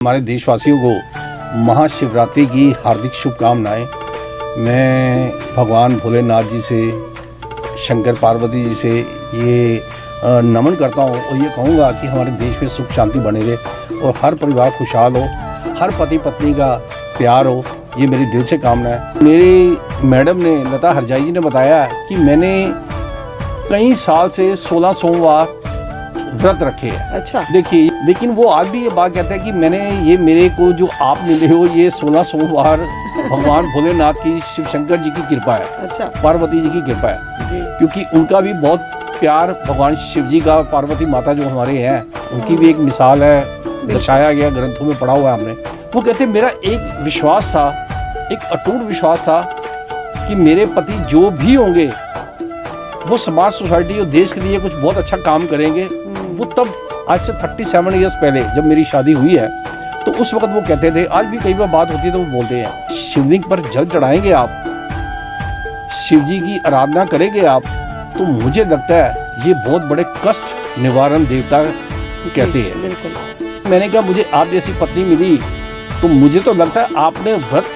हमारे देशवासियों को महाशिवरात्रि की हार्दिक शुभकामनाएं। मैं भगवान भोलेनाथ जी से, शंकर पार्वती जी से ये नमन करता हूँ और ये कहूँगा कि हमारे देश में सुख शांति बने रहे और हर परिवार खुशहाल हो, हर पति पत्नी का प्यार हो, ये मेरी दिल से कामना है। मेरी मैडम ने, लता हरजाई जी ने बताया कि मैंने कई साल से 16 सोमवार व्रत रखे हैं। अच्छा। देखिए, लेकिन वो आज भी ये बात कहता है कि मेरे को जो आप मिले हो, ये 16 सोमवार भगवान भोलेनाथ की, शिव शंकर जी की कृपा है। अच्छा। पार्वती जी की कृपा है जी। क्योंकि उनका भी बहुत प्यार भगवान शिव जी का, पार्वती माता जो हमारे हैं उनकी भी एक मिसाल है, दर्शाया गया ग्रंथों में पढ़ा हुआ है हमने। वो कहते मेरा एक विश्वास था, एक अटूट विश्वास था कि मेरे पति जो भी होंगे वो समाज, सोसाइटी और देश के लिए कुछ बहुत अच्छा काम करेंगे। वो तब आज से 37 ईयर्स पहले जब मेरी शादी हुई है तो उस वक्त वो कहते थे, आज भी कई बार बात होती है तो वो बोलते हैं, शिवलिंग पर जल चढ़ाएंगे आप, शिव जी की आराधना करेंगे आप, तो मुझे लगता है ये बहुत बड़े कष्ट निवारण देवता कहते हैं। बिल्कुल। मैंने कहा मुझे आप जैसी पत्नी मिली तो मुझे तो लगता है आपने व्रत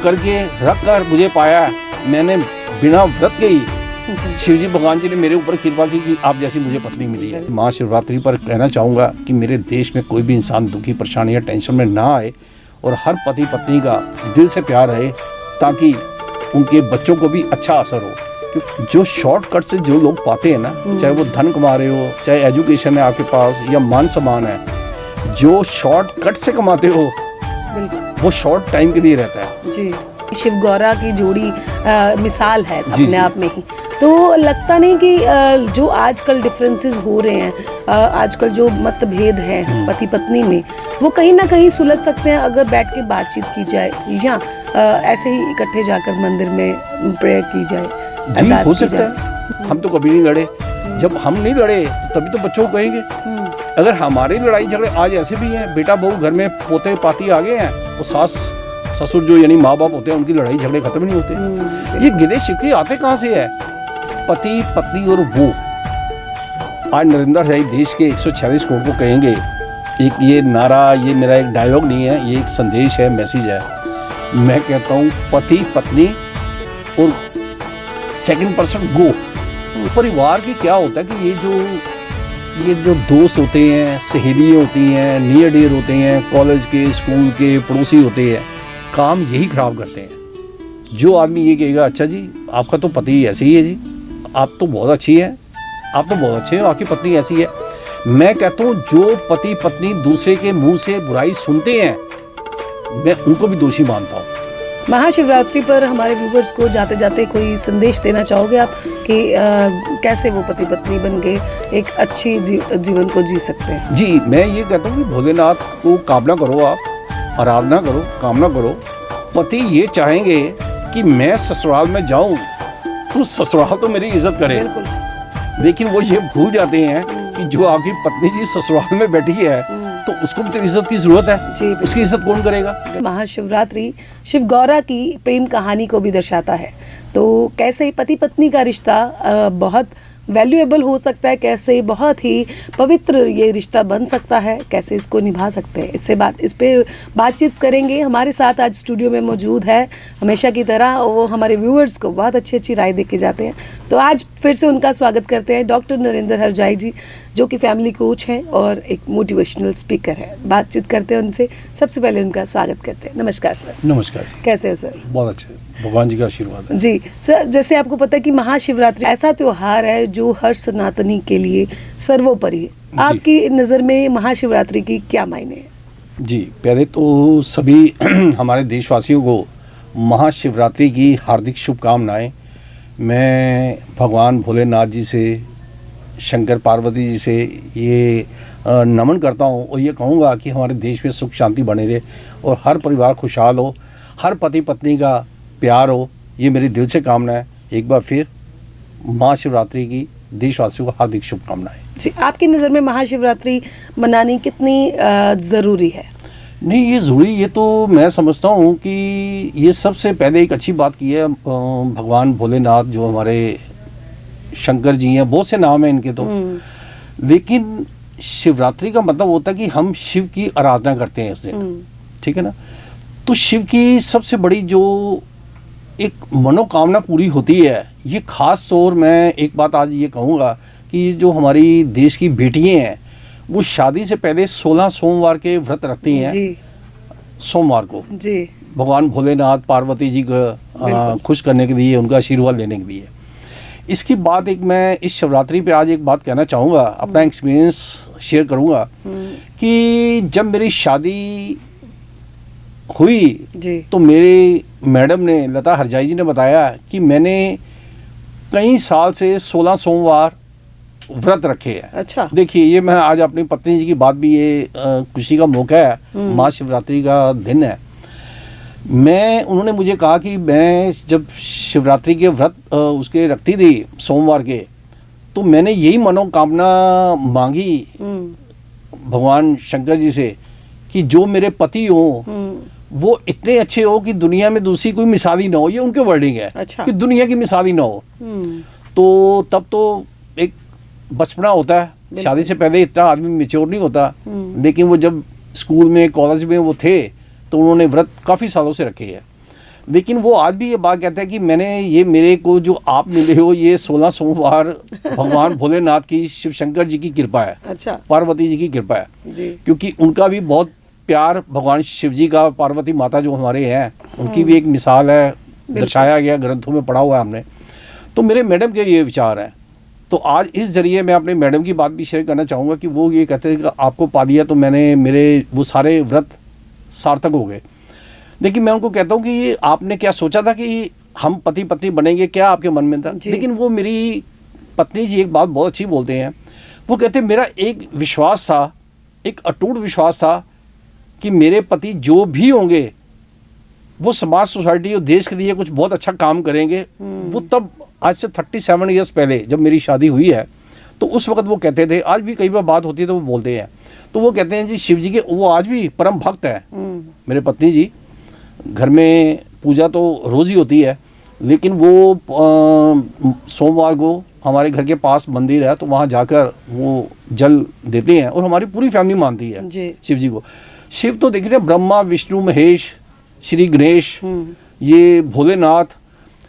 करके रख कर मुझे पाया। मैंने बिना व्रत के ही शिव जी भगवान जी ने मेरे ऊपर कृपा की कि आप जैसी मुझे पत्नी मिली है। महाशिवरात्रि पर कहना चाहूँगा कि मेरे देश में कोई भी इंसान दुखी, परेशानी या टेंशन में ना आए और हर पति पत्नी का दिल से प्यार रहे ताकि उनके बच्चों को भी अच्छा असर हो। क्योंकि जो शॉर्टकट से जो लोग पाते हैं ना, चाहे वो धन कमा रहे हो, चाहे एजुकेशन है आपके पास या मान सम्मान है, जो शॉर्टकट से कमाते हो वो शॉर्ट टाइम के लिए रहता है। जी। शिव गौरा की जोड़ी मिसाल है जी, अपने आप में ही। तो लगता नहीं कि जो आजकल डिफरेंसेस हो रहे हैं, आजकल जो मतभेद हैं पति पत्नी में, वो कहीं ना कहीं सुलझ सकते हैं अगर बैठ के बातचीत की जाए या ऐसे ही इकट्ठे जाकर मंदिर में प्रेयर की जाए, जी, हो सकता है। हम तो कभी नहीं लड़े, जब हम नहीं लड़े तो तभी तो बच्चों को कहेंगे। अगर हमारी लड़ाई झगड़े आज ऐसे भी हैं, बेटा बहू घर में पोते पाती आ गए हैं, वो सास ससुर जो यानी माँ बाप होते हैं उनकी लड़ाई झगड़े खत्म नहीं होते। ये गिले शिकवे आते कहाँ से है? पति पत्नी और वो। आज नरेंद्र भाई देश के 146 करोड़ को कहेंगे, एक ये नारा, ये मेरा एक डायलॉग नहीं है, ये एक संदेश है, मैसेज है। मैं कहता हूँ पति पत्नी और सेकंड पर्सन गो। परिवार की क्या होता है कि ये जो दोस्त होते हैं, सहेलियाँ होती हैं, नियर डियर होते हैं, कॉलेज के, स्कूल के, पड़ोसी होते हैं, काम यही खराब करते हैं। जो आदमी ये कहेगा, अच्छा जी आपका तो पति ऐसे ही है जी, आप तो बहुत अच्छी है, आप तो बहुत अच्छे हो, आपकी पत्नी ऐसी है। मैं कहता हूँ जो पति पत्नी दूसरे के मुंह से बुराई सुनते हैं, मैं उनको भी दोषी मानता हूँ। महाशिवरात्रि पर हमारे व्यूवर्स को जाते जाते कोई संदेश देना चाहोगे आप कि कैसे वो पति पत्नी बन के एक अच्छी जीवन को जी सकते हैं? जी, मैं ये कहता हूँ कि भोलेनाथ को कामना करो, आप आराधना करो, कामना करो। पति ये चाहेंगे कि मैं ससुराल में जाऊँ तो ससुराल तो मेरी इज्जत करे, लेकिन वो ये भूल जाते हैं कि जो आपकी पत्नी जी ससुराल में बैठी है तो उसको भी तो इज्जत की जरूरत है जी। उसकी इज्जत कौन करेगा? महाशिवरात्रि शिव गौरा की प्रेम कहानी को भी दर्शाता है। तो कैसे पति पत्नी का रिश्ता बहुत वैल्यूएबल हो सकता है, कैसे बहुत ही पवित्र ये रिश्ता बन सकता है, कैसे इसको निभा सकते हैं, इस पे बातचीत करेंगे। हमारे साथ आज स्टूडियो में मौजूद है हमेशा की तरह, वो हमारे व्यूअर्स को बहुत अच्छी राय दे के जाते हैं। तो आज फिर से उनका स्वागत करते हैं डॉक्टर नरेंद्र हरजाई जी, जो कि फैमिली कोच हैं और एक मोटिवेशनल स्पीकर है। बातचीत करते हैं उनसे। सबसे पहले उनका स्वागत करते हैं। नमस्कार सर। नमस्कार। कैसे हैं सर? बहुत अच्छे, भगवान जी का आशीर्वाद है। जी सर, जैसे आपको पता है कि महाशिवरात्रि ऐसा त्योहार है जो हर सनातनी के लिए सर्वोपरि है। आपकी नज़र में महाशिवरात्रि की क्या मायने है? जी, पहले तो सभी हमारे देशवासियों को महाशिवरात्रि की हार्दिक शुभकामनाएं। मैं भगवान भोलेनाथ जी से, शंकर पार्वती जी से ये नमन करता हूँ और ये कहूँगा कि हमारे देश में सुख शांति बने रहे और हर परिवार खुशहाल हो, हर पति पत्नी का प्यार हो, ये मेरी दिल से कामना है। एक बार फिर महाशिवरात्रि की देशवासियों को हार्दिक शुभकामनाएं। जी, आपकी नज़र में महाशिवरात्रि मनानी कितनी ज़रूरी है? नहीं, ये ज़रूरी, ये तो मैं समझता हूँ कि ये सबसे पहले एक अच्छी बात की है भगवान भोलेनाथ जो हमारे शंकर जी हैं, बहुत से नाम हैं इनके तो, लेकिन शिवरात्रि का मतलब होता है कि हम शिव की आराधना करते हैं इस दिन, ठीक है ना। तो शिव की सबसे बड़ी जो एक मनोकामना पूरी होती है, ये खास तौर मैं एक बात आज ये कहूँगा कि जो हमारी देश की बेटियाँ हैं वो शादी से पहले 16 सोमवार के व्रत रखती हैं जी सोमवार को, जी भगवान भोलेनाथ पार्वती जी को खुश करने के लिए, उनका आशीर्वाद लेने के लिए। इसकी बात एक मैं इस शिवरात्रि पे आज एक बात कहना चाहूँगा, अपना एक्सपीरियंस शेयर करूँगा कि जब मेरी शादी हुई जी तो मेरे मैडम ने, लता हरजाई जी ने बताया कि मैंने कई साल से 16 सोमवार व्रत रखे हैं। अच्छा, देखिए ये मैं आज अपनी पत्नी जी की बात भी, ये खुशी का मौका है, महाशिवरात्रि का दिन है। उन्होंने मुझे कहा कि मैं जब शिवरात्रि के व्रत उसके रखती थी सोमवार के, तो मैंने यही मनोकामना मांगी भगवान शंकर जी से कि जो मेरे पति हो वो इतने अच्छे हो कि दुनिया में दूसरी कोई मिसाल ही ना हो। ये उनके वर्डिंग है। अच्छा। कि दुनिया की मिसाल ही ना हो। तो तब तो एक बचपना होता है, शादी से पहले इतना आदमी मेच्योर नहीं होता, लेकिन वो जब स्कूल में कॉलेज में वो थे तो उन्होंने व्रत काफ़ी सालों से रखे हैं। लेकिन वो आज भी ये बात कहता है कि मैंने ये, मेरे को जो आप मिले हो ये 16 सोमवार भगवान भोलेनाथ की, शिव शंकर जी की कृपा है। अच्छा, पार्वती जी की कृपा है जी, क्योंकि उनका भी बहुत प्यार, भगवान शिव जी का, पार्वती माता जो हमारे हैं उनकी भी एक मिसाल है, दर्शाया गया ग्रंथों में पढ़ा हुआ है हमने। तो मेरे मैडम के ये विचार हैं। तो आज इस जरिए मैं अपने मैडम की बात भी शेयर करना चाहूँगा कि वो ये कहते हैं कि आपको पा दिया तो मैंने, मेरे वो सारे व्रत सार्थक हो गए। लेकिन मैं उनको कहता हूँ कि आपने क्या सोचा था कि हम पति पत्नी बनेंगे, क्या आपके मन में था? लेकिन वो मेरी पत्नी जी एक बात बहुत अच्छी बोलते हैं, वो कहते हैं मेरा एक विश्वास था, एक अटूट विश्वास था कि मेरे पति जो भी होंगे वो समाज, सोसाइटी और देश के लिए कुछ बहुत अच्छा काम करेंगे। वो तब आज से 37 ईयर्स पहले जब मेरी शादी हुई है तो उस वक्त वो कहते थे, आज भी कई बार बात होती है तो वो बोलते हैं, तो वो कहते हैं जी शिव जी के वो आज भी परम भक्त है। मेरे पत्नी जी घर में पूजा तो रोज़ ही होती है, लेकिन वो सोमवार को हमारे घर के पास मंदिर है तो वहाँ जाकर वो जल देते हैं और हमारी पूरी फैमिली मानती है शिव जी को। शिव तो देख रहे हैं, ब्रह्मा विष्णु महेश श्री गणेश, ये भोलेनाथ,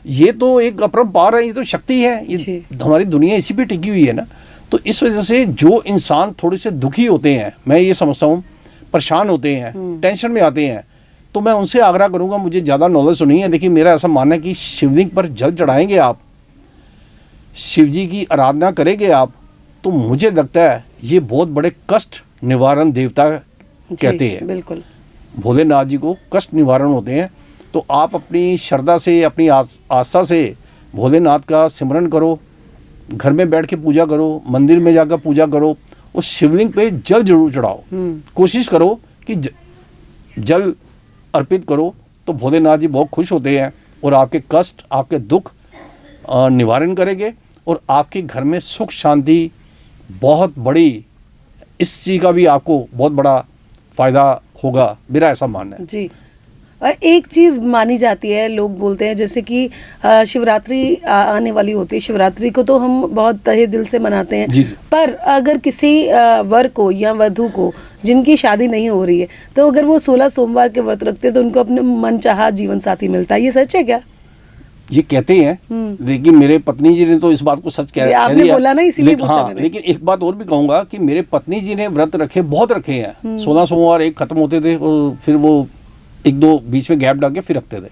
ये तो एक अपरंपार है, ये तो शक्ति है, ये हमारी दुनिया इसी पे टिकी हुई है ना। तो इस वजह से जो इंसान थोड़े से दुखी होते हैं, मैं ये समझता हूँ, परेशान होते हैं, टेंशन में आते हैं, तो मैं उनसे आग्रह करूँगा, मुझे ज़्यादा नॉलेज तो नहीं है, लेकिन मेरा ऐसा मानना है कि शिवलिंग पर जल चढ़ाएंगे आप, शिव जी की आराधना करेंगे आप, तो मुझे लगता है ये बहुत बड़े कष्ट निवारण देवता कहते हैं। बिल्कुल, भोलेनाथ जी को कष्ट निवारण होते हैं। तो आप अपनी श्रद्धा से, अपनी आस्था से भोलेनाथ का सिमरन करो, घर में बैठ के पूजा करो, मंदिर में जाकर पूजा करो, उस शिवलिंग पे जल जरूर चढ़ाओ। कोशिश करो कि जल अर्पित करो, तो भोलेनाथ जी बहुत खुश होते हैं और आपके कष्ट, आपके दुख निवारण करेंगे और आपके घर में सुख शांति बहुत बड़ी, इस चीज़ का भी आपको बहुत बड़ा फ़ायदा होगा, मेरा ऐसा मानना है जी। एक चीज़ मानी जाती है, लोग बोलते हैं जैसे कि शिवरात्रि आने वाली होती है, शिवरात्रि को तो हम बहुत तहे दिल से मनाते हैं, पर अगर किसी वर को या वधू को जिनकी शादी नहीं हो रही है, तो अगर वो 16 सोमवार के व्रत रखते हैं तो उनको अपने मनचाहा जीवन साथी मिलता है, ये सच है क्या? ये कहते हैं, लेकिन मेरे पत्नी जी ने तो इस बात को सच कह दिया, बोला ना, इसीलिए पूछा मैंने। लेकिन एक बात और भी कहूँगा कि मेरे पत्नी जी ने व्रत रखे, बहुत रखे हैं। 16 सोमवार एक खत्म होते थे और फिर वो एक दो बीच में गैप डाल के फिर रखते थे।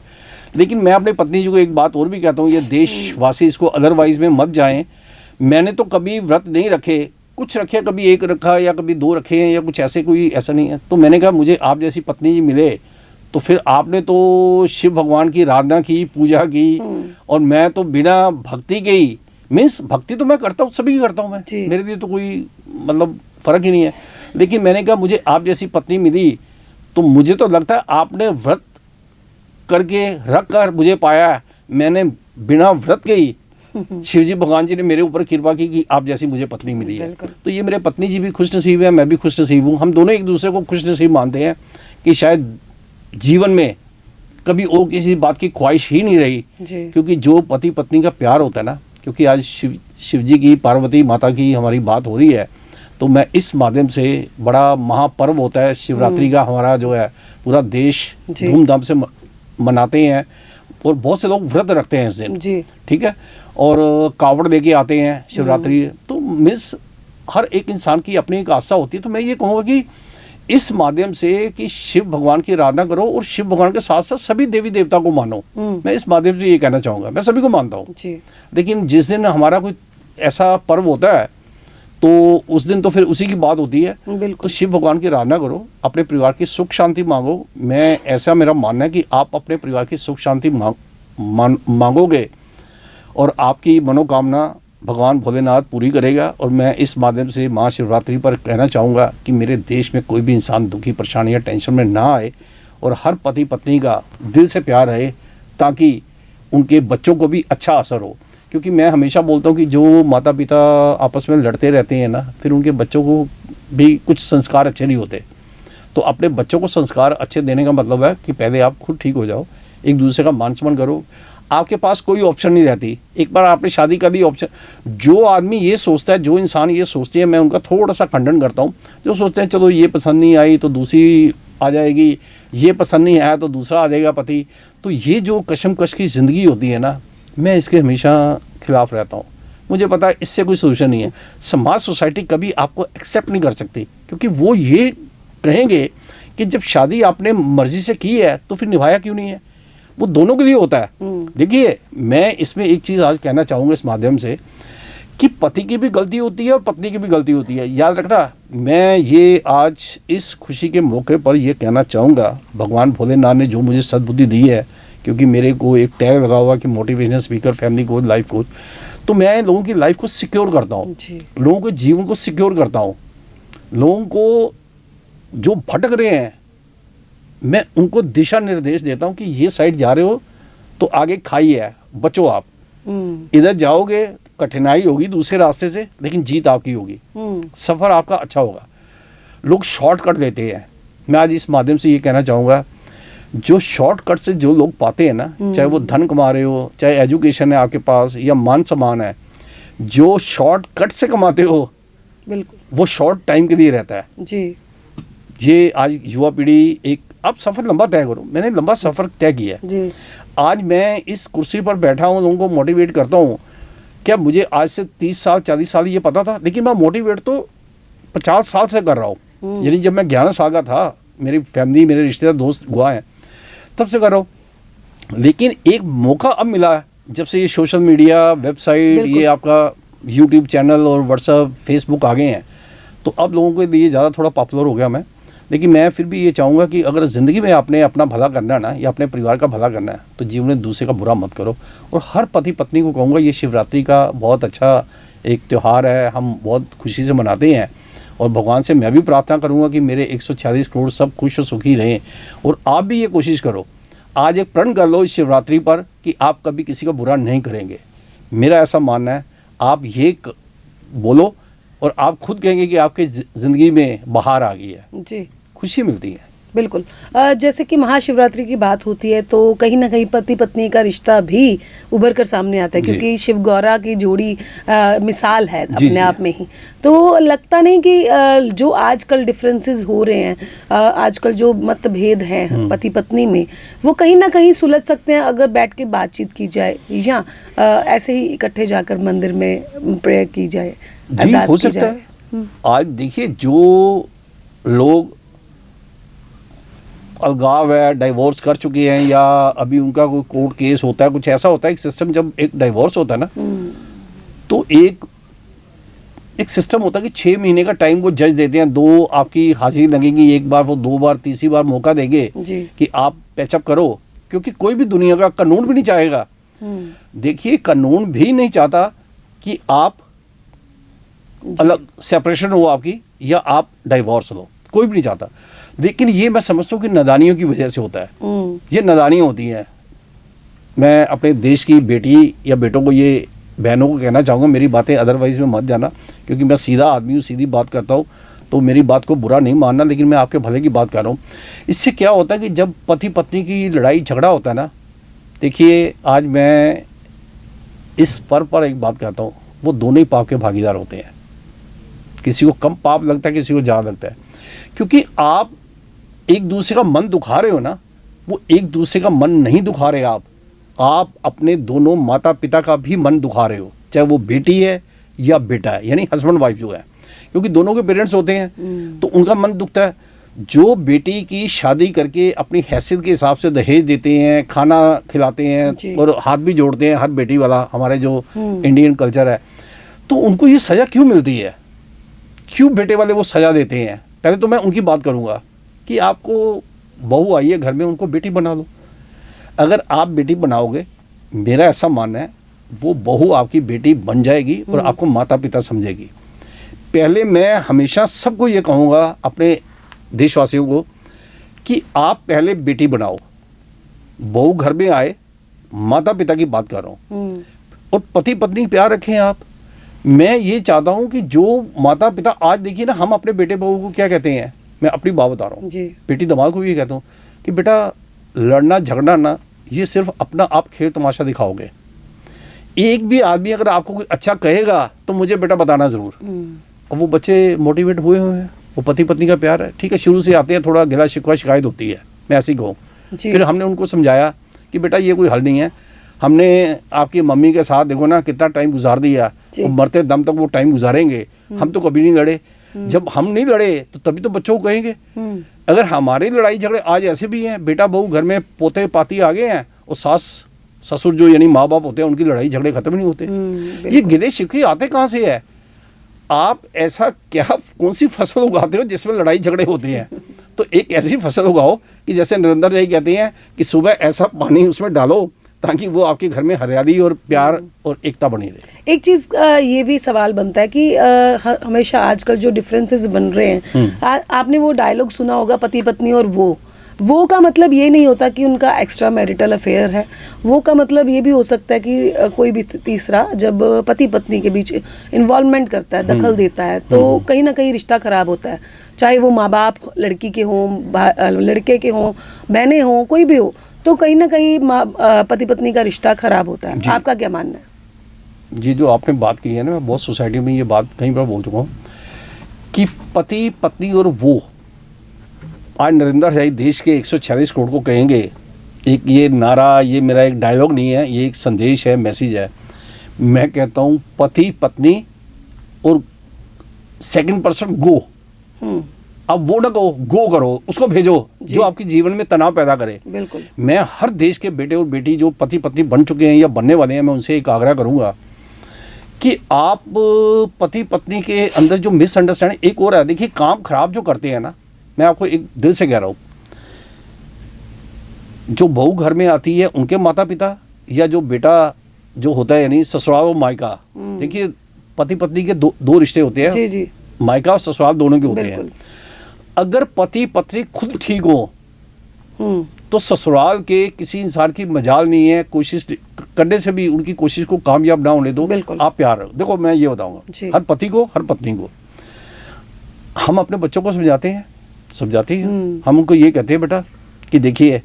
लेकिन मैं अपने पत्नी जी को एक बात और भी कहता हूँ, ये देशवासी इसको अदरवाइज में मत जाएं। मैंने तो कभी व्रत नहीं रखे, कुछ रखे, कभी एक रखा या कभी 2 रखे हैं या कुछ ऐसे, कोई ऐसा नहीं है। तो मैंने कहा मुझे आप जैसी पत्नी जी मिले तो फिर आपने तो शिव भगवान की आराधना की, पूजा की, और मैं तो बिना भक्ति के ही, मीन्स भक्ति तो मैं करता हूँ, सभी की करता हूँ मैं, मेरे लिए तो कोई मतलब फ़र्क ही नहीं है। लेकिन मैंने कहा मुझे आप जैसी पत्नी मिली तो मुझे तो लगता है आपने व्रत करके रख कर मुझे पाया, मैंने बिना व्रत के ही शिव जी भगवान जी ने मेरे ऊपर कृपा की कि आप जैसी मुझे पत्नी मिली है। तो ये मेरे पत्नी जी भी खुश नसीब है, मैं भी खुश नसीब हूँ, हम दोनों एक दूसरे को खुश नसीब मानते हैं कि शायद जीवन में कभी और किसी बात की ख्वाहिश ही नहीं रही, क्योंकि जो पति पत्नी का प्यार होता है ना, क्योंकि आज शिव जी की, पार्वती माता की हमारी बात हो रही है, तो मैं इस माध्यम से, बड़ा महापर्व होता है शिवरात्रि का, हमारा जो है पूरा देश जी। धूमधाम से मनाते हैं और बहुत से लोग व्रत रखते हैं इस दिन, जी। ठीक है, और कावड़ लेके आते हैं शिवरात्रि। तो मिस हर एक इंसान की अपनी एक आस्था होती है। तो मैं ये कहूँगा कि इस माध्यम से कि शिव भगवान की आराधना करो और शिव भगवान के साथ साथ सभी देवी देवता को मानो। मैं इस माध्यम से ये कहना चाहूँगा, मैं सभी को मानता हूँ, जी। लेकिन जिस दिन हमारा कोई ऐसा पर्व होता है तो उस दिन तो फिर उसी की बात होती है। तो शिव भगवान की आराधना करो, अपने परिवार की सुख शांति मांगो। मैं ऐसा मेरा मानना है कि आप अपने परिवार की सुख शांति मांगोगे और आपकी मनोकामना भगवान भोलेनाथ पूरी करेगा। और मैं इस माध्यम से महाशिवरात्रि पर कहना चाहूँगा कि मेरे देश में कोई भी इंसान दुखी, परेशानी या टेंशन में ना आए और हर पति पत्नी का दिल से प्यार रहे, ताकि उनके बच्चों को भी अच्छा असर हो। क्योंकि मैं हमेशा बोलता हूँ कि जो माता पिता आपस में लड़ते रहते हैं ना, फिर उनके बच्चों को भी कुछ संस्कार अच्छे नहीं होते। तो अपने बच्चों को संस्कार अच्छे देने का मतलब है कि पहले आप खुद ठीक हो जाओ, एक दूसरे का मान सम्मान करो। आपके पास कोई ऑप्शन नहीं रहती। एक बार आपने शादी कर दी, ऑप्शन, जो आदमी ये सोचता है, जो इंसान ये सोचती है, मैं उनका थोड़ा सा खंडन करता हूँ। जो सोचते हैं चलो ये पसंद नहीं आई तो दूसरी आ जाएगी, ये पसंद नहीं आया तो दूसरा आ जाएगा पति। तो ये जो कशमकश की ज़िंदगी होती है ना, मैं इसके हमेशा खिलाफ रहता हूँ। मुझे पता है इससे कोई सोल्यूशन नहीं है। समाज, सोसाइटी कभी आपको एक्सेप्ट नहीं कर सकती, क्योंकि वो ये कहेंगे कि जब शादी आपने मर्जी से की है तो फिर निभाया क्यों नहीं है। वो दोनों के लिए होता है। देखिए, मैं इसमें एक चीज़ आज कहना चाहूँगा इस माध्यम से कि पति की भी गलती होती है और पत्नी की भी गलती होती है। याद रखना, मैं ये आज इस खुशी के मौके पर ये कहना चाहूँगा, भगवान भोलेनाथ ने जो मुझे सद्बुद्धि दी है, क्योंकि मेरे को एक टैग लगा हुआ कि motivational speaker, family coach, life coach, तो मैं लोगों की लाइफ को सिक्योर करता हूँ, लोगों के जीवन को सिक्योर करता हूँ। लोगों को जो भटक रहे हैं, मैं उनको दिशा निर्देश देता हूँ कि ये साइड जा रहे हो तो आगे खाई है, बचो आप। इधर जाओगे कठिनाई होगी दूसरे रास्ते से, लेकिन जीत आपकी होगी, सफ़र आपका अच्छा होगा। लोग शॉर्टकट लेते हैं। मैं आज इस माध्यम से ये कहना चाहूँगा, जो शॉर्टकट से जो लोग पाते हैं ना, चाहे वो धन कमा रहे हो, चाहे एजुकेशन है आपके पास या मान सम्मान है, जो शॉर्टकट से कमाते हो, बिल्कुल वो शॉर्ट टाइम के लिए रहता है जी। ये आज युवा पीढ़ी एक, आप सफ़र लंबा तय करो। मैंने लंबा सफ़र तय किया है। आज मैं इस कुर्सी पर बैठा हूँ, लोगों को मोटिवेट करता हूँ। क्या मुझे आज से 30 साल 40 साल ये पता था? लेकिन मैं मोटिवेट तो 50 साल से कर रहा हूँ। यानी जब मैं 11 साल का था, मेरी फैमिली, मेरे रिश्तेदार, दोस्त गवाह हैं, तब से कर रहा हूँ। लेकिन एक मौका अब मिला है, जब से ये सोशल मीडिया, वेबसाइट, ये आपका यूट्यूब चैनल और व्हाट्सएप, फेसबुक आ गए हैं, तो अब लोगों के लिए ज़्यादा थोड़ा पॉपुलर हो गया मैं। लेकिन मैं फिर भी ये चाहूँगा कि अगर ज़िंदगी में आपने अपना भला करना है ना, या अपने परिवार का भला करना है, तो जीवन में दूसरे का बुरा मत करो। और हर पति पत्नी को कहूँगा, ये शिवरात्रि का बहुत अच्छा एक त्यौहार है, हम बहुत खुशी से मनाते हैं। और भगवान से मैं भी प्रार्थना करूँगा कि मेरे 146 करोड़ सब खुश और सुखी रहें। और आप भी ये कोशिश करो, आज एक प्रण कर लो इस शिवरात्रि पर कि आप कभी किसी का बुरा नहीं करेंगे। मेरा ऐसा मानना है, आप ये बोलो और आप खुद कहेंगे कि आपके ज़िंदगी में बहार आ गई है जी, खुशी मिलती है। बिल्कुल। जैसे कि महाशिवरात्रि की बात होती है तो कहीं ना कहीं पति पत्नी का रिश्ता भी उभर कर सामने आता है, क्योंकि शिव गौरा की जोड़ी मिसाल है अपने आप में ही। तो लगता नहीं कि जो आजकल डिफरेंसेस हो रहे हैं, आजकल जो मतभेद हैं पति पत्नी में, वो कहीं ना कहीं सुलझ सकते हैं अगर बैठ के बातचीत की जाए, या ऐसे ही इकट्ठे जाकर मंदिर में प्रेयर की जाए, अरदास हो सकता है। आज देखिए, जो लोग अलगाव है, डाइवोर्स कर चुके हैं, या अभी उनका कोई कोर्ट केस होता है, कुछ ऐसा होता है, एक सिस्टम, जब एक डाइवोर्स होता है ना, तो एक सिस्टम होता है कि 6 महीने का टाइम वो जज देते हैं। 2 आपकी हाजिरी लगेगी, एक बार, वो 2 बार, तीसरी बार मौका देंगे कि आप पैचअप करो, क्योंकि कोई भी दुनिया का कानून भी नहीं चाहेगा। देखिए, कानून भी नहीं चाहता कि आप अलग सेपरेशन हो आपकी, या आप डाइवोर्स लो, कोई भी नहीं चाहता। लेकिन ये मैं समझता हूँ कि नादानियों की वजह से होता है। ये नादानियाँ होती हैं। मैं अपने देश की बेटी या बेटों को, ये बहनों को कहना चाहूँगा, मेरी बातें अदरवाइज में मत जाना, क्योंकि मैं सीधा आदमी हूँ, सीधी बात करता हूँ, तो मेरी बात को बुरा नहीं मानना, लेकिन मैं आपके भले की बात कर रहा हूँ। इससे क्या होता है कि जब पति पत्नी की लड़ाई झगड़ा होता है ना, देखिए, आज मैं इस पर एक बात कहता हूँ, वो दोनों ही पाप के भागीदार होते हैं। किसी को कम पाप लगता है, किसी को ज़्यादा लगता है, क्योंकि आप एक दूसरे का मन दुखा रहे हो ना, वो एक दूसरे का मन नहीं दुखा रहे आप अपने दोनों माता पिता का भी मन दुखा रहे हो, चाहे वो बेटी है या बेटा है, यानी हस्बैंड वाइफ जो है, क्योंकि दोनों के पेरेंट्स होते हैं तो उनका मन दुखता है। जो बेटी की शादी करके अपनी हैसियत के हिसाब से दहेज देते हैं, खाना खिलाते हैं और हाथ भी जोड़ते हैं, हर बेटी वाला हमारे जो इंडियन कल्चर है, तो उनको ये सज़ा क्यों मिलती है, क्यों बेटे वाले वो सज़ा देते हैं? पहले तो मैं उनकी बात करूँगा कि आपको बहू आई है घर में, उनको बेटी बना लो। अगर आप बेटी बनाओगे, मेरा ऐसा मानना है, वो बहू आपकी बेटी बन जाएगी और आपको माता पिता समझेगी। पहले मैं हमेशा सबको ये कहूँगा, अपने देशवासियों को, कि आप पहले बेटी बनाओ, बहू घर में आए, माता पिता की बात कर रहा हूँ, और पति पत्नी प्यार रखें आप। मैं ये चाहता हूँ कि जो माता पिता, आज देखिए ना, हम अपने बेटे बहू को क्या कहते हैं, मैं अपनी बात बता रहा हूँ, बेटी दामाद को भी ये कहता हूँ कि बेटा लड़ना झगड़ना ना, ये सिर्फ अपना आप खेल तमाशा दिखाओगे। एक भी आदमी अगर आपको कोई अच्छा कहेगा तो मुझे बेटा बताना ज़रूर। और वो बच्चे मोटिवेट हुए हुए हैं, वो पति पत्नी का प्यार है, ठीक है, शुरू से आते हैं, थोड़ा गिला शिकवा शिकायत होती है, मैं ऐसे ही कहूँ। फिर हमने उनको समझाया कि बेटा ये कोई हल नहीं है, हमने आपकी मम्मी के साथ देखो ना कितना टाइम गुजार दिया, और मरते दम तक वो टाइम गुजारेंगे, हम तो कभी नहीं लड़े। जब हम नहीं लड़े तो तभी तो बच्चों को कहेंगे। अगर हमारी लड़ाई झगड़े आज ऐसे भी हैं, बेटा बहू घर में पोते पाती आ गए हैं, और सास ससुर जो यानी माँ बाप होते हैं, उनकी लड़ाई झगड़े खत्म नहीं होते। ये गिले शिकवे आते कहाँ से है? आप ऐसा क्या, कौन सी फसल उगाते हो जिसमें लड़ाई झगड़े होते हैं? तो एक ऐसी फसल उगाओ कि जैसे नरेंद्र जी कहते हैं कि सुबह ऐसा पानी उसमें डालो ताकि वो आपके घर में हरियाली और प्यार और एकता बनी रहे। एक चीज ये भी सवाल बनता है कि हमेशा आजकल जो डिफरेंसेस बन रहे हैं, आपने वो डायलॉग सुना होगा, पति पत्नी और वो का मतलब ये नहीं होता कि उनका एक्स्ट्रा मैरिटल अफेयर है। वो का मतलब ये भी हो सकता है कि कोई भी तीसरा जब पति पत्नी के बीच इन्वॉल्वमेंट करता है, दखल देता है, तो कहीं ना कहीं रिश्ता खराब होता है। चाहे वो माँ बाप लड़की के हों, लड़के के हों, बहनें हों, कोई भी हो, तो कहीं ना कहीं पति पत्नी का रिश्ता खराब होता है। आपका क्या मानना है? जी, जो आपने बात की है ना, मैं बहुत सोसाइटी में ये बात कई बार बोल चुका हूँ कि पति पत्नी और वो, आज नरेंद्र भाई देश के 146 करोड़ को कहेंगे, एक ये नारा, ये मेरा एक डायलॉग नहीं है, ये एक संदेश है, मैसेज है। मैं कहता हूँ पति पत्नी और सेकंड पर्सन गो। अब वो ना कहो, गो करो, उसको भेजो जो आपके जीवन में तनाव पैदा करे। बिल्कुल। मैं हर देश के बेटे और बेटी जो पति पत्नी बन चुके हैं या बनने वाले हैं, मैं उनसे एक आग्रह करूंगा कि आप पति पत्नी के अंदर जो मिसअंडरस्टैंडिंग एक और है, देखिए काम खराब जो करते हैं ना, मैं आपको एक दिल से कह रहा हूँ, जो बहू घर में आती है उनके माता पिता, या जो बेटा जो होता है यानी ससुराल और मायका, देखिए पति पत्नी के दो रिश्ते होते हैं। जी जी। मायका और ससुराल दोनों के होते हैं। अगर पति पत्नी खुद ठीक हो तो ससुराल के किसी इंसान की मजाल नहीं है कोशिश करने से भी उनकी कोशिश को कामयाब ना होने दो। आप प्यार रहो। देखो मैं ये बताऊंगा, हर पति को, हर पत्नी को हम अपने बच्चों को समझाते हैं हम उनको ये कहते हैं बेटा कि देखिए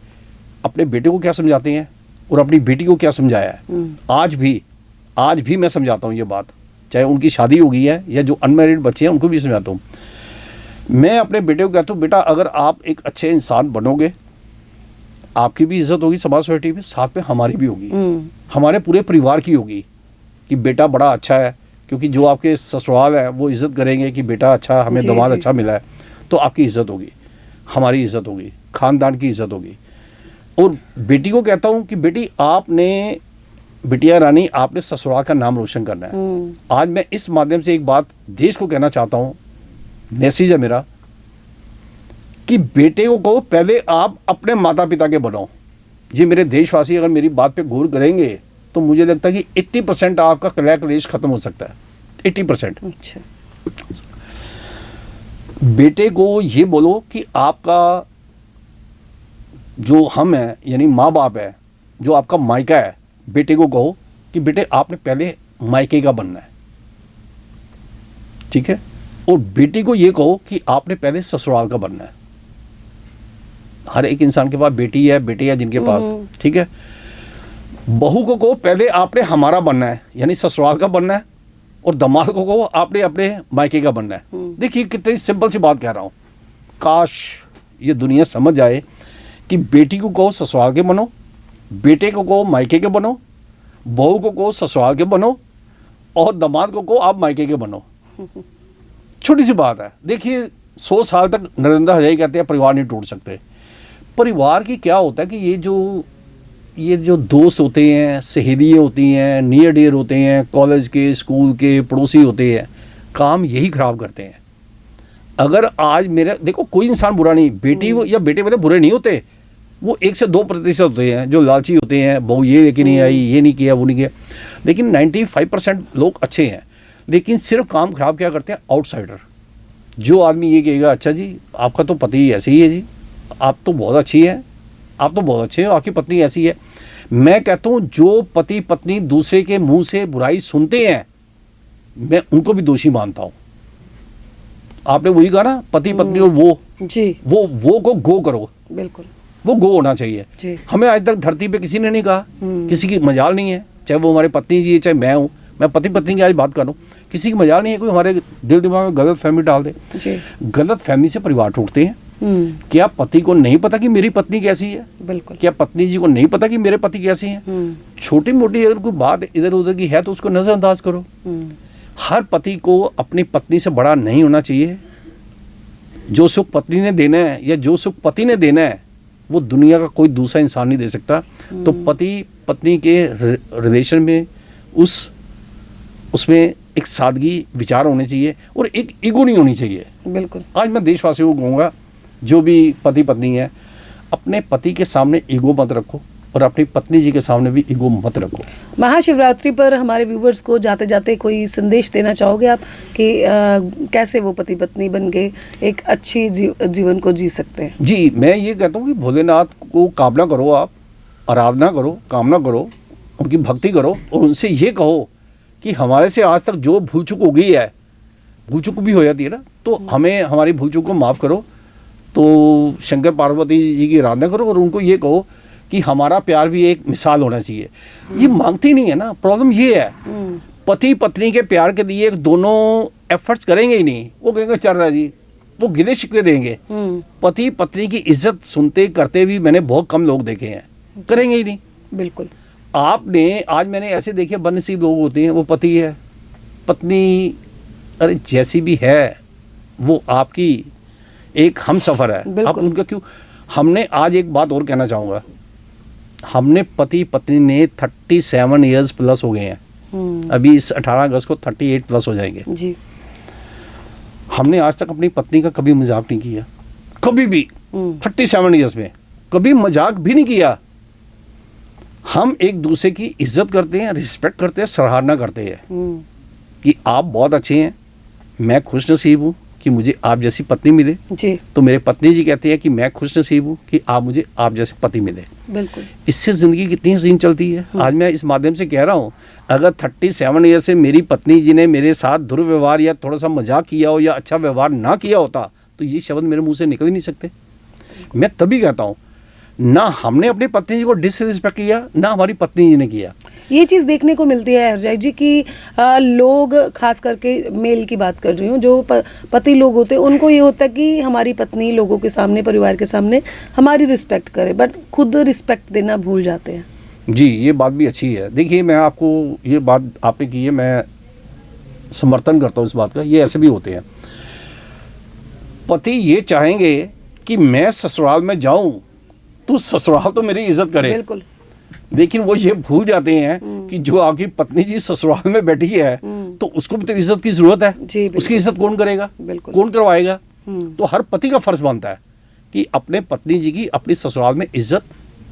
अपने बेटे को क्या समझाते हैं और अपनी बेटी को क्या समझाया है। आज भी मैं समझाता हूँ ये बात, चाहे उनकी शादी हो गई है या जो अनमैरिड बच्चे हैं उनको भी समझाता हूँ। मैं अपने बेटे को कहता हूँ बेटा अगर आप एक अच्छे इंसान बनोगे, आपकी भी इज्जत होगी समाज सोसाइटी में, साथ में हमारी भी होगी, हमारे पूरे परिवार की होगी कि बेटा बड़ा अच्छा है, क्योंकि जो आपके ससुराल है वो इज्जत करेंगे कि बेटा अच्छा, हमें दामाद अच्छा मिला है, तो आपकी इज्जत होगी, हमारी इज्जत होगी, खानदान की इज्जत होगी। और बेटी को कहता हूँ कि बेटी आपने, बिटिया रानी, आपने ससुराल का नाम रोशन करना है। आज मैं इस माध्यम से एक बात देश को कहना चाहता हूँ, मैसेज है मेरा कि बेटे को कहो पहले आप अपने माता पिता के बनो। ये मेरे देशवासी अगर मेरी बात पे गौर करेंगे तो मुझे लगता है कि 80% आपका कलह क्लेश खत्म हो सकता है। 80%। अच्छा। बेटे को ये बोलो कि आपका जो हम है यानी माँ बाप है, जो आपका मायका है, बेटे को कहो कि बेटे आपने पहले मायके का बनना है, ठीक है। और बेटी को ये कहो कि आपने पहले ससुराल का बनना है। हर एक इंसान के पास बेटी है, बेटे है जिनके पास, ठीक है। बहू को कहो पहले आपने हमारा बनना है, यानी ससुराल का बनना है, और दामाद को कहो आपने अपने मायके का बनना है। देखिए कितनी सिंपल सी बात कह रहा हूँ, काश ये दुनिया समझ जाए कि बेटी को कहो ससुराल के बनो, बेटे को कहो मायके के बनो, बहू को कहो ससुराल के बनो, और दामाद को कहो आप मायके के बनो। छोटी सी बात है। देखिए 100 साल तक नरेंद्र हजाई कहते हैं परिवार नहीं टूट सकते। परिवार की क्या होता है कि ये जो दोस्त होते हैं, सहेलियाँ होती हैं, नियर डियर होते हैं, कॉलेज के, स्कूल के, पड़ोसी होते हैं, काम यही ख़राब करते हैं। अगर आज मेरे देखो कोई इंसान बुरा नहीं, बेटी या बेटे मतलब बुरे नहीं होते, वो 1 से 2% होते हैं जो लालची होते हैं, बहू ये लेके नहीं आई, ये नहीं किया, वो नहीं किया। लेकिन 95% लोग अच्छे हैं। लेकिन सिर्फ काम ख़राब क्या करते हैं, आउटसाइडर। जो आदमी ये कहेगा अच्छा जी आपका तो पति ऐसे ही है जी, आप तो बहुत अच्छी हैं, आप तो बहुत अच्छे हैं, आपकी पत्नी ऐसी है। मैं कहता हूँ जो पति पत्नी दूसरे के मुंह से बुराई सुनते हैं, मैं उनको भी दोषी मानता हूँ। आपने वही कहा ना, पति पत्नी और वो जी, वो को गो करो, बिल्कुल वो गो होना चाहिए जी। हमें आज तक धरती पे किसी ने नहीं कहा, किसी की मजाल नहीं है, चाहे वो हमारे पत्नी जी है, चाहे मैं हूँ, मैं पति पत्नी की आज बात कर रहा हूँ, किसी की मजाल नहीं है कोई हमारे दिल दिमाग में गलत फहमी डाल दे। जी, गलत फहमी से परिवार टूटते हैं। क्या पति को नहीं पता कि मेरी पत्नी कैसी है? बिल्कुल। क्या पत्नी जी को नहीं पता कि मेरे पति कैसे हैं? छोटी मोटी अगर कोई बात इधर उधर की है तो उसको नजरअंदाज करो। हर पति को अपनी पत्नी से बड़ा नहीं होना चाहिए। जो सुख पत्नी ने देना है या जो सुख पति ने देना है वो दुनिया का कोई दूसरा इंसान नहीं दे सकता। तो पति पत्नी के रिलेशन में उसमें एक सादगी विचार होने चाहिए और एक ईगो नहीं होनी चाहिए। बिल्कुल। आज मैं देशवासियों को कहूँगा, जो भी पति पत्नी है, अपने पति के सामने ईगो मत रखो और अपनी पत्नी जी के सामने भी ईगो मत रखो। महाशिवरात्रि पर हमारे व्यूवर्स को जाते जाते कोई संदेश देना चाहोगे आप कि कैसे वो पति पत्नी बन के एक अच्छी जीवन को जी सकते हैं? जी, मैं ये कहता हूँ कि भोलेनाथ को कामना करो, आप आराधना करो, कामना करो, उनकी भक्ति करो और उनसे ये कहो कि हमारे से आज तक जो भूल चूक हो गई है, भूल चूक भी हो जाती है ना, तो हमें हमारी भूल चूक को माफ़ करो। तो शंकर पार्वती जी की आराधना करो और उनको ये कहो कि हमारा प्यार भी एक मिसाल होना चाहिए। ये मांगती नहीं है ना, प्रॉब्लम ये है। पति पत्नी के प्यार के लिए दोनों एफर्ट्स करेंगे ही नहीं, वो कहेंगे चल रहा जी, वो गिले शिकवे देंगे। पति पत्नी की इज्जत सुनते करते भी मैंने बहुत कम लोग देखे हैं, करेंगे ही नहीं। बिल्कुल। आपने आज मैंने ऐसे देखे बदनसीब लोग होते हैं, वो पति है पत्नी अरे जैसी भी है वो आपकी एक हम सफ़र है, आप उनका क्यों। हमने आज एक बात और कहना चाहूँगा, हमने पति पत्नी ने 37 इयर्स प्लस हो गए हैं, अभी इस 18 अगस्त को 38 प्लस हो जाएंगे जी। हमने आज तक अपनी पत्नी का कभी मजाक नहीं किया, कभी भी 37 इयर्स में कभी मजाक भी नहीं किया। हम एक दूसरे की इज्जत करते हैं, रिस्पेक्ट करते हैं, सराहना करते हैं कि आप बहुत अच्छे हैं, मैं खुश नसीब हूँ कि मुझे आप जैसी पत्नी मिले जी। तो मेरे पत्नी जी कहते हैं कि मैं खुश नसीब हूँ कि आप मुझे आप जैसे पति मिले। बिल्कुल। इससे ज़िंदगी कितनी हसीन चलती है। आज मैं इस माध्यम से कह रहा हूँ, अगर 37 ईयर से मेरी पत्नी जी ने मेरे साथ दुर्व्यवहार या थोड़ा सा मजाक किया हो या अच्छा व्यवहार ना किया होता तो ये शब्द मेरे मुँह से निकल ही नहीं सकते। मैं तभी कहता हूँ, ना हमने अपनी पत्नी जी को डिसरिस्पेक्ट किया, ना हमारी पत्नी जी ने किया। ये चीज़ देखने को मिलती है हरजाई जी कि लोग, खास करके मेल की बात कर रही हूँ, जो पति लोग होते हैं उनको ये होता है कि हमारी पत्नी लोगों के सामने, परिवार के सामने हमारी रिस्पेक्ट करे, बट खुद रिस्पेक्ट देना भूल जाते हैं। जी, ये बात भी अच्छी है। देखिए, मैं आपको ये बात आपने की है, मैं समर्थन करता हूँ इस बात का। ये ऐसे भी होते हैं, पति ये चाहेंगे कि मैं ससुराल में जाऊं तो ससुराल तो मेरी इज्जत करे। बिल्कुल। लेकिन वो ये भूल जाते हैं कि जो आपकी पत्नी जी ससुराल में बैठी है तो उसको भी तो इज्जत की जरूरत है जी। उसकी इज्जत कौन करेगा, बिल्कुल। कौन करवाएगा। तो हर पति का फर्ज बनता है कि अपने पत्नी जी की अपनी ससुराल में इज्जत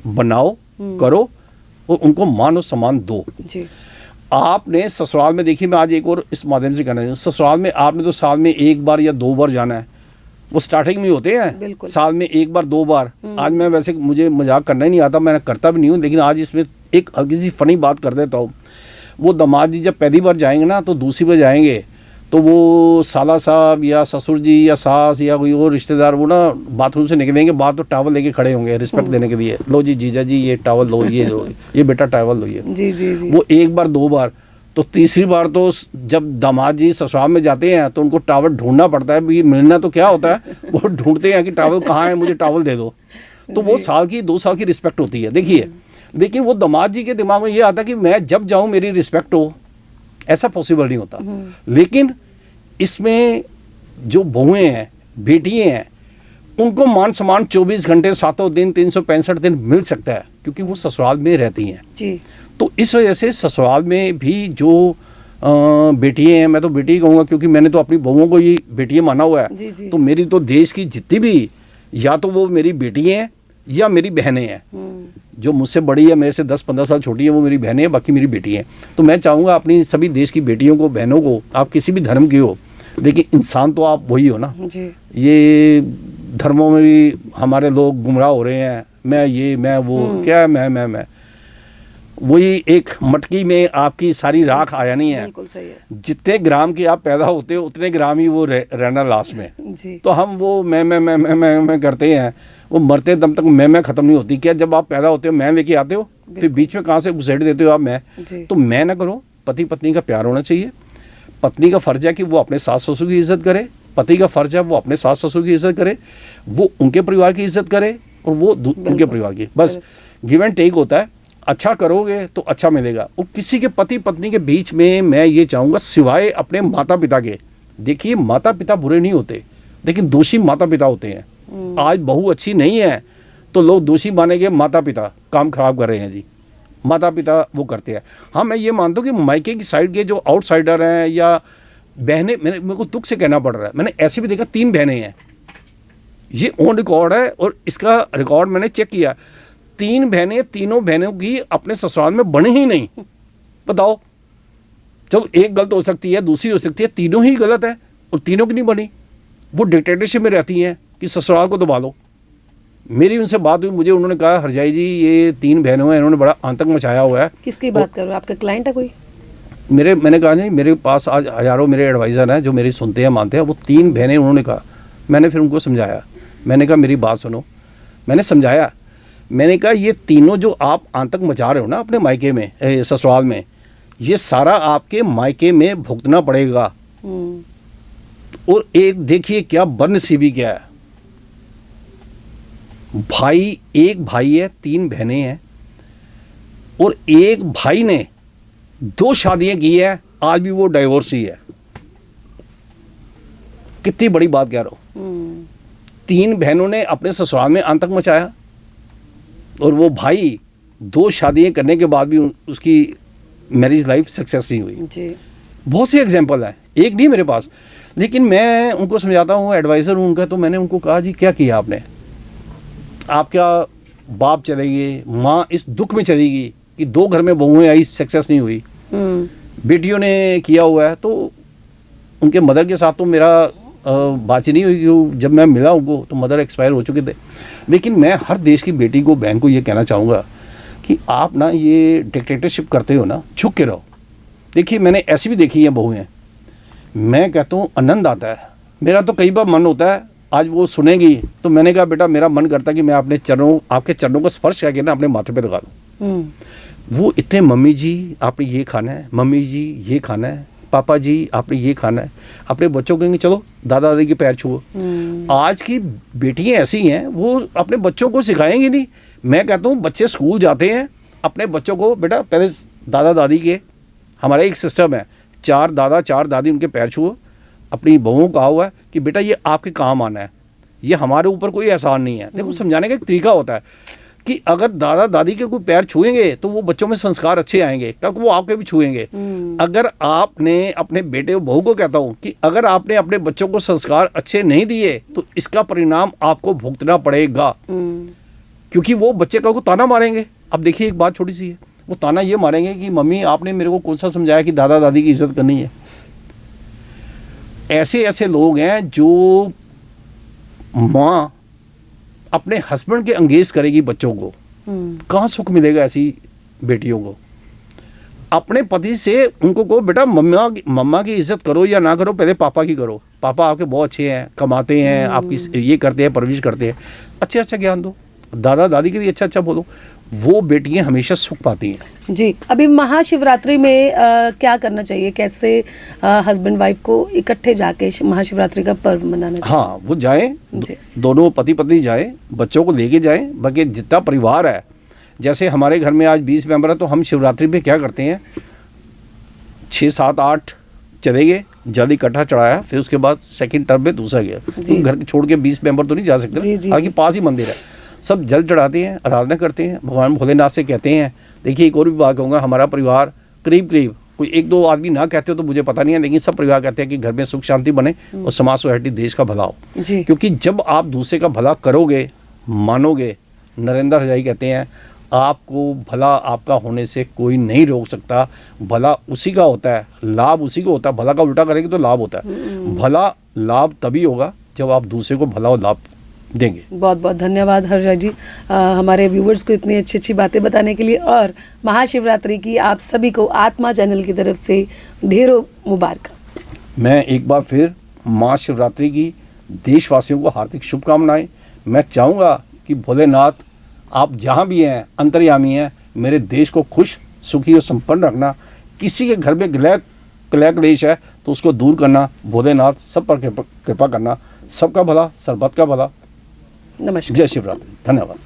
बनाओ, करो और उनको मान और सम्मान दो जी। आपने ससुराल में, देखिए मैं आज एक और इस माध्यम से कहना चाहूँ, ससुराल में आपने तो साल में 1 बार या 2 बार जाना है, वो स्टार्टिंग में होते हैं साल में 1 बार 2 बार। आज मैं वैसे मुझे मजाक करना ही नहीं आता, मैं करता भी नहीं हूँ, लेकिन आज इसमें एक हल्की सी फनी बात कर देता हूँ। वो दामाद जी जब पहली बार जाएंगे ना तो दूसरी बार जाएंगे तो वो साला साहब या ससुर जी या सास या कोई और रिश्तेदार वो ना बाथरूम से निकलेंगे, बाहर तो टावल लेके खड़े होंगे रिस्पेक्ट देने के लिए, लो जी जीजा जी ये टावल लो, ये बेटा टावल लो, ये जी जी जी। वो 1 बार 2 बार तो तीसरी बार तो जब दामाद जी ससुराल में जाते हैं तो उनको टावल ढूंढना पड़ता है। भाई मिलना तो क्या होता है, वो ढूंढते हैं कि टावल कहाँ है, मुझे टावल दे दो। तो वो साल की 2 साल की रिस्पेक्ट होती है। देखिए, लेकिन वो दामाद जी के दिमाग में ये आता है कि मैं जब जाऊं मेरी रिस्पेक्ट हो, ऐसा पॉसिबल नहीं होता। लेकिन इसमें जो बहुएं हैं, बेटियां हैं, उनको मान सम्मान 24 घंटे 7 दिन 365 दिन मिल सकता है, क्योंकि वो ससुराल में रहती हैं जी। तो इस वजह से ससुराल में भी जो बेटियां हैं, मैं तो बेटी ही कहूँगा क्योंकि मैंने तो अपनी बहुओं को ही बेटियां माना हुआ है। जी, जी। तो मेरी तो देश की जितनी भी, या तो वो मेरी बेटी हैं या मेरी बहनें हैं। जो मुझसे बड़ी है, मेरे से 10-15 साल छोटी है, वो मेरी बहनें हैं, बाकी मेरी बेटी हैं। तो मैं चाहूँगा अपनी सभी देश की बेटियों को, बहनों को, आप किसी भी धर्म की हो, लेकिन इंसान तो आप वही हो ना। जी। ये धर्मों में भी हमारे लोग गुमराह हो रहे हैं, मैं ये, मैं वो, क्या मैं वही एक मटकी में आपकी सारी राख आया नहीं है। बिल्कुल सही है। जितने ग्राम की आप पैदा होते हो उतने ग्राम ही वो रहना लास्ट में। जी। तो हम वो मैं करते हैं, वो मरते दम तक मैं ख़त्म नहीं होती। क्या जब आप पैदा होते हो मैं लेके आते हो, फिर बीच में कहाँ से घुसेड़ देते हो आप मैं। तो मैं ना करो। पति पत्नी का प्यार होना चाहिए। पत्नी का फ़र्ज है कि वो अपने सास ससुर की इज़्ज़त करे, पति का फ़र्ज है वो अपने सास ससुर की इज़्ज़त करे, वो उनके परिवार की इज़्ज़त करे और वो उनके परिवार की। बस गिव एंड टेक होता है। अच्छा करोगे तो अच्छा मिलेगा। और किसी के पति पत्नी के बीच में मैं ये चाहूँगा, सिवाय अपने माता पिता के, देखिए माता पिता बुरे नहीं होते, लेकिन दोषी माता पिता होते हैं। आज बहू अच्छी नहीं है तो लोग दोषी मानेंगे, माता पिता काम खराब कर रहे हैं जी, माता पिता वो करते हैं। हाँ, मैं ये मानता हूँ कि मायके की साइड के जो आउटसाइडर हैं या बहनें, मेरे को दुख से कहना पड़ रहा है, मैंने ऐसे भी देखा 3 बहनें हैं, ये ऑन रिकॉर्ड है और इसका रिकॉर्ड मैंने चेक किया। 3 बहनें, तीनों बहनों की अपने ससुराल में बनी ही नहीं। बताओ, चलो एक गलत हो सकती है, दूसरी हो सकती है, तीनों ही गलत है और तीनों की नहीं बनी। वो डिक्टेटरशिप में रहती हैं कि ससुराल को दबा लो। मेरी उनसे बात हुई, मुझे उन्होंने कहा, हरजाई जी ये 3 बहनों हैं, इन्होंने बड़ा आतंक मचाया हुआ है। किसकी बात कर रहे हो, आपका क्लाइंट है कोई? मैंने कहा नहीं, मेरे पास आज हज़ारों मेरे एडवाइज़र हैं जो मेरी सुनते हैं, मानते हैं। वो 3 बहनें उन्होंने कहा। मैंने फिर उनको समझाया, मैंने कहा मेरी बात सुनो। मैंने समझाया, मैंने कहा ये तीनों जो आप आतंक मचा रहे हो ना अपने मायके में, ससुराल में, ये सारा आपके मायके में भुगतना पड़ेगा। और एक देखिए क्या बदनसीबी क्या है, भाई, एक भाई है, 3 बहनें हैं और एक भाई ने 2 शादियां की है, आज भी वो डाइवोर्स ही है। कितनी बड़ी बात कह रहा हूं। 3 बहनों ने अपने ससुराल में आतंक मचाया और वो भाई 2 शादियां करने के बाद भी उसकी मैरिज लाइफ सक्सेस नहीं हुई जी। बहुत सी एग्जांपल है, एक नहीं मेरे पास। लेकिन मैं उनको समझाता हूँ, एडवाइज़र हूँ उनका, तो मैंने उनको कहा जी क्या किया आपने, आपका बाप चले गए, माँ इस दुख में चली गई कि 2 घर में बहुएं आई, सक्सेस नहीं हुई, बेटियों ने किया हुआ है। तो उनके मदर के साथ तो मेरा बातचीत नहीं हुई, क्योंकि जब मैं मिला उनको तो मदर एक्सपायर हो चुके थे। लेकिन मैं हर देश की बेटी को, बहन को ये कहना चाहूँगा कि आप ना ये डिक्टेटरशिप करते हो ना, झुक के रहो। देखिए मैंने ऐसी भी देखी हैं बहुएं, मैं कहता हूँ आनंद आता है। मेरा तो कई बार मन होता है, आज वो सुनेगी तो मैंने कहा बेटा मेरा मन करता है कि मैं अपने चरणों, आपके चरणों को स्पर्श करके ना अपने माथे पे लगा दूँ। वो इतने, मम्मी जी आपने ये खाना है, मम्मी जी ये खाना है, पापा जी आपने ये खाना है। अपने बच्चों को कहेंगे चलो दादा दादी के पैर छुओ। आज की बेटियां ऐसी हैं, वो अपने बच्चों को सिखाएंगी नहीं। मैं कहता हूँ बच्चे स्कूल जाते हैं, अपने बच्चों को बेटा पहले दादा दादी के, हमारा एक सिस्टम है, 4 दादा 4 दादी उनके पैर छुओ। अपनी बहुओं को कहा हुआ है कि बेटा ये आपके काम आना है, ये हमारे ऊपर कोई एहसान नहीं है। देखो समझाने का एक तरीका होता है कि अगर दादा दादी के कोई पैर छुएंगे तो वो बच्चों में संस्कार अच्छे आएंगे, क्योंकि वो आपके भी छुएंगे। अगर आपने अपने बेटे बहू को कहता हूँ कि अगर आपने अपने बच्चों को संस्कार अच्छे नहीं दिए तो इसका परिणाम आपको भुगतना पड़ेगा, क्योंकि वो बच्चे का को ताना मारेंगे। अब देखिए एक बात छोटी सी है, वो ताना ये मारेंगे कि मम्मी आपने मेरे को कौन सा समझाया कि दादा दादी की इज्जत करनी है। ऐसे ऐसे लोग हैं जो माँ अपने हस्बैंड के अंगेज करेगी बच्चों को, कहाँ सुख मिलेगा ऐसी बेटियों को। अपने पति से उनको कहो बेटा मम्मा की इज्जत करो या ना करो, पहले पापा की करो। पापा आपके बहुत अच्छे हैं, कमाते हैं, आपकी ये करते हैं, परवरिश करते हैं, अच्छा अच्छा ज्ञान दो। दादा दादी के लिए अच्छा अच्छा बोलो, वो बेटियां हमेशा सुख पाती हैं। जी, अभी महाशिवरात्रि में क्या करना चाहिए, कैसे हस्बैंड वाइफ को इकट्ठे जाके महाशिवरात्रि का पर्व मनाना चाहिए? हाँ, वो जाएं, जी। दोनों पति पत्नी जाएं, बच्चों को लेके जाएं, बाकी जितना परिवार है, जैसे हमारे घर में आज 20 मेंबर है, तो हम शिवरात्रि पे क्या करते हैं, 6 7 8 चले गए, जल्दी इकट्ठा चढ़ाया, फिर उसके बाद सेकंड टर्म में दूसरा गया। जी। तो घर छोड़ के 20 मेंबर तो नहीं जा सकते, जी, जी, हालांकि पास ही मंदिर है, सब जल चढ़ाते हैं, आराधना करते हैं, भगवान भोलेनाथ से कहते हैं। देखिए एक और भी बात कहूँगा, हमारा परिवार करीब करीब, कोई 1 2 आदमी ना कहते हो तो मुझे पता नहीं है, लेकिन सब परिवार कहते हैं कि घर में सुख शांति बने और समाज सोसाइटी देश का भला हो। जी। क्योंकि जब आप दूसरे का भला करोगे, मानोगे, नरेंद्र हजाई कहते हैं, आपको भला आपका होने से कोई नहीं रोक सकता, भला उसी का होता है, लाभ उसी को होता है। भला का उल्टा करेंगे तो लाभ होता है, भला लाभ तभी होगा जब आप दूसरे को भला और लाभ देंगे। बहुत बहुत धन्यवाद हर्षा जी, हमारे व्यूवर्स को इतनी अच्छी अच्छी बातें बताने के लिए, और महाशिवरात्रि की आप सभी को आत्मा चैनल की तरफ से ढेरों मुबारक। मैं एक बार फिर महाशिवरात्रि की देशवासियों को हार्दिक शुभकामनाएं। मैं चाहूँगा कि भोलेनाथ आप जहाँ भी हैं, अंतर्यामी हैं, मेरे देश को खुश, सुखी और संपन्न रखना। किसी के घर में कलह क्लेश है तो उसको दूर करना, भोलेनाथ सब पर कृपा करना। सबका भला, सर्वत्र का भला। नमस्कार। जय शिवरात्रि, धन्यवाद।